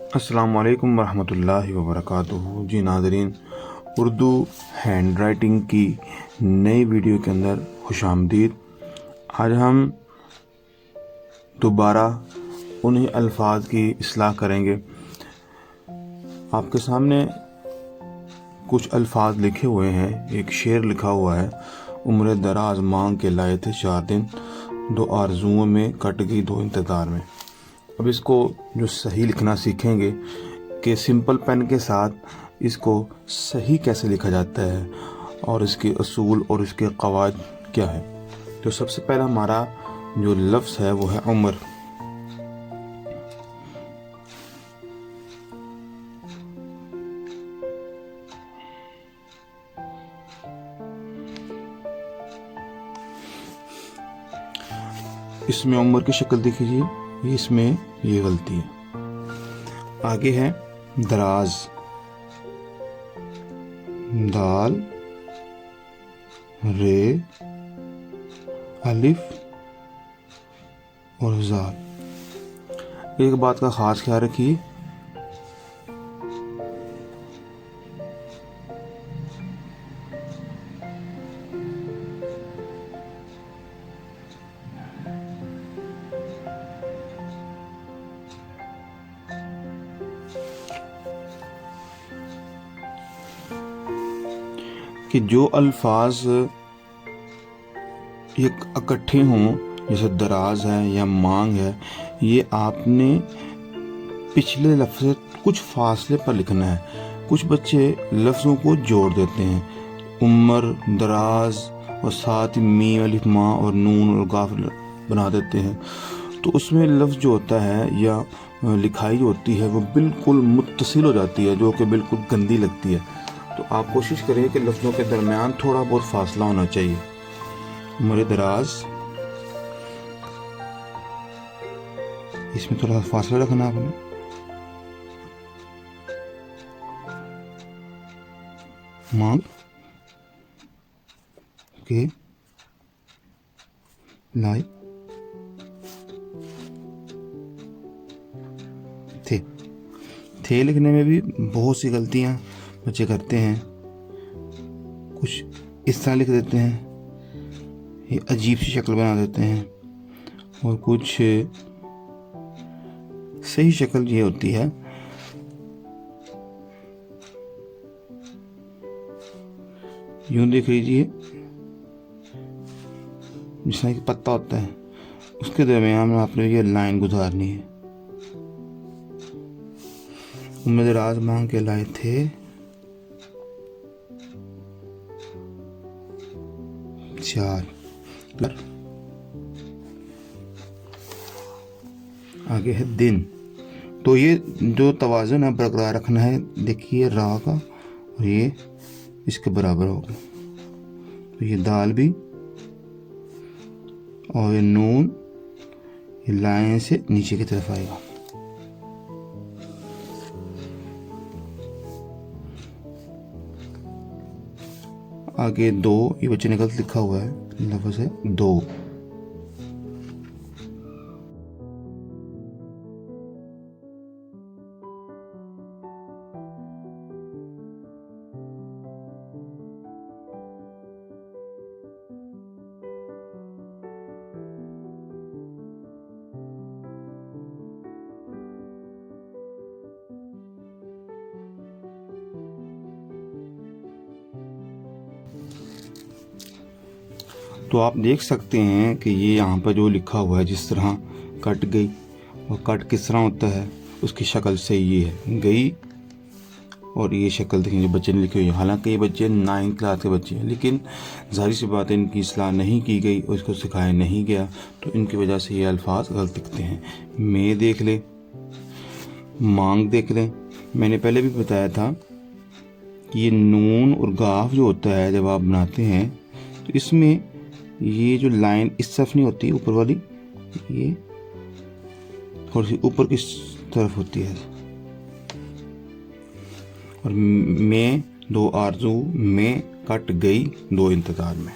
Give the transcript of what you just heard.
अस्सलाम वालेकुम रहमतुल्लाहि व बरकातुहू। जी नाज़रीन, उर्दू हैंड राइटिंग की नई वीडियो के अंदर खुशामदीद। आज हम दोबारा उन्हीं अल्फाज की इस्लाह करेंगे। आपके सामने कुछ अल्फाज लिखे हुए हैं, एक शेर लिखा हुआ है। उम्र दराज मांग के लाए थे 4 दिन, 2 आरजुओं में कट गई 2 इंतज़ार में। अब इसको जो सही लिखना सीखेंगे कि सिंपल पेन के साथ इसको सही कैसे लिखा जाता है और इसके असूल और इसके क़वाइद क्या है। तो सबसे पहला हमारा जो लफ्ज़ है वो है उम्र। इसमें उम्र की शक्ल देखिए, इसमें ये गलती है। आगे है दराज, दाल रे अलिफ और जाल। एक बात का खास ख्याल रखिए, कि जो अल्फाज ये इकट्ठे हों, जैसे दराज है या मांग है, ये आपने पिछले लफ्ज़ से कुछ फासले पर लिखना है। कुछ बच्चे लफ्ज़ों को जोड़ देते हैं, उम्र, दराज और साथ ही मीम, अलिफ, माँ और नून और गाफ बना देते हैं। तो उसमें लफ्ज़ जो होता है या लिखाई जो होती है वो बिल्कुल मुत्तसिल हो जाती है, जो कि बिल्कुल गंदी लगती है। तो आप कोशिश करें कि लफ्ज़ों के दरमियान थोड़ा बहुत फासला होना चाहिए। उम्र दराज, इसमें थोड़ा फासला रखना आपने। मांग के लाए थे लिखने में भी बहुत सी गलतियां बच्चे करते हैं। कुछ इस तरह लिख देते हैं, ये अजीब सी शक्ल बना देते हैं, और कुछ सही शक्ल ये होती है। यूं देख लीजिए, जिसमें एक पत्ता होता है उसके दरमियान में आपने ये लाइन गुजारनी है। उम्र दराज मांग के लाए थे 4। आगे है दिन। तो ये जो तवाज़ुन है बरकरार रखना है। देखिए रा का, और ये इसके बराबर होगा। तो ये दाल भी और ये नून, ये लाइन से नीचे की तरफ आएगा। आगे 2, ये बच्चे ने गलत लिखा हुआ है, लफ्ज़ है 2। तो आप देख सकते हैं कि ये यहाँ पर जो लिखा हुआ है, जिस तरह कट गई, और कट किस तरह होता है उसकी शक्ल से ये है गई, और ये शक्ल देखेंगे बच्चे ने लिखी हुई है। हालांकि ये बच्चे 9th क्लास के बच्चे हैं, लेकिन जाहिर सी बात है इनकी इस्लाह नहीं की गई और इसको सिखाया नहीं गया, तो इनकी वजह से ये अल्फाज गलत दिखते हैं। मैं देख लें, मांग देख लें। मैंने पहले भी बताया था कि ये नून और गाफ जो होता है जब आप बनाते हैं, तो इसमें ये जो लाइन इस तरफ नहीं होती, ऊपर वाली, ये थोड़ी सी ऊपर की तरफ होती है। और मैं 2 आरज़ू में कट गई 2 इंतज़ार में।